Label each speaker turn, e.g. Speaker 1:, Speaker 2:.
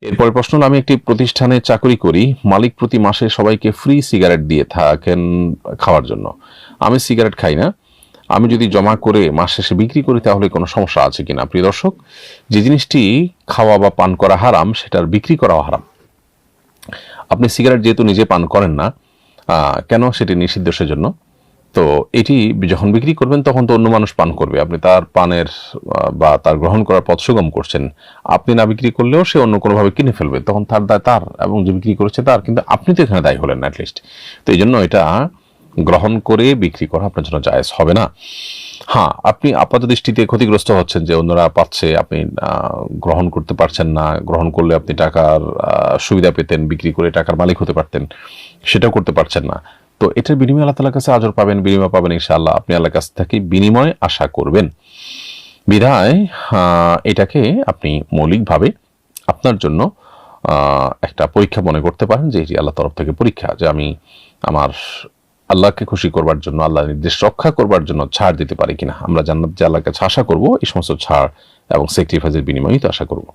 Speaker 1: এরপরের প্রশ্ন হলো, আমি একটি প্রতিষ্ঠানে চাকরি করি, মালিক প্রতি মাসে সবাইকে ফ্রি সিগারেট দিয়ে থাকেন খাওয়ার জন্য। আমি সিগারেট খাই না, আমি যদি জমা করে মাস শেষে বিক্রি করি তাহলে কোনো সমস্যা আছে কিনা? প্রিয় দর্শক, যে জিনিসটি খাওয়া বা পান করা হারাম সেটার বিক্রি করাও হারাম। আপনি সিগারেট যেহেতু নিজে পান করেন না, কেন সেটি নিষিদ্ধ সেজন্য। তো এটি যখন বিক্রি করবেন তখন তো অন্য মানুষ পান করবে, আপনি তার পানের বা তার গ্রহণ করার পথ সুগম করছেন। আপনি না বিক্রি করলেও সে অন্য কোনোভাবে কিনে ফেলবে, তখন তার দায় তার, এবং যে বিক্রি করেছে তার, কিন্তু আপনি তো এখানে দায়ী হলেন না অ্যাটলিস্ট। তো এই জন্য এটা গ্রহণ করে বিক্রি করা আপনার জন্য জায়েজ হবে না। হ্যাঁ, আপনি আপাত দৃষ্টিতে ক্ষতিগ্রস্ত হচ্ছেন যে অন্যরা পাচ্ছে, আপনি গ্রহণ করতে পারছেন না। গ্রহণ করলে আপনি টাকার সুবিধা পেতেন, বিক্রি করে টাকার মালিক হতে পারতেন, সেটাও করতে পারছেন না। তো এটার বিনিময়ে আল্লাহ তাআলার কাছে আজর পাবেন, বিনিময় পাবেন ইনশাআল্লাহ। আপনি আল্লাহর কাছ থেকে বিনিময় আশা করবেন। বিধায় এটাকে আপনি মৌলিকভাবে আপনার জন্য একটা পরীক্ষা মনে করতে পারেন, যে এটি আল্লাহর তরফ থেকে পরীক্ষা, যে আমি আমার আল্লাহকে খুশি করবার জন্য, আল্লাহর নির্দেশ রক্ষা করবার জন্য ছাড় দিতে পারি কিনা। আমরা জান্নাত যে আল্লাহর কাছে আশা করব, এই সমস্ত ছাড় এবং স্যাক্রিফাইসের বিনিময়ই তো আশা করব।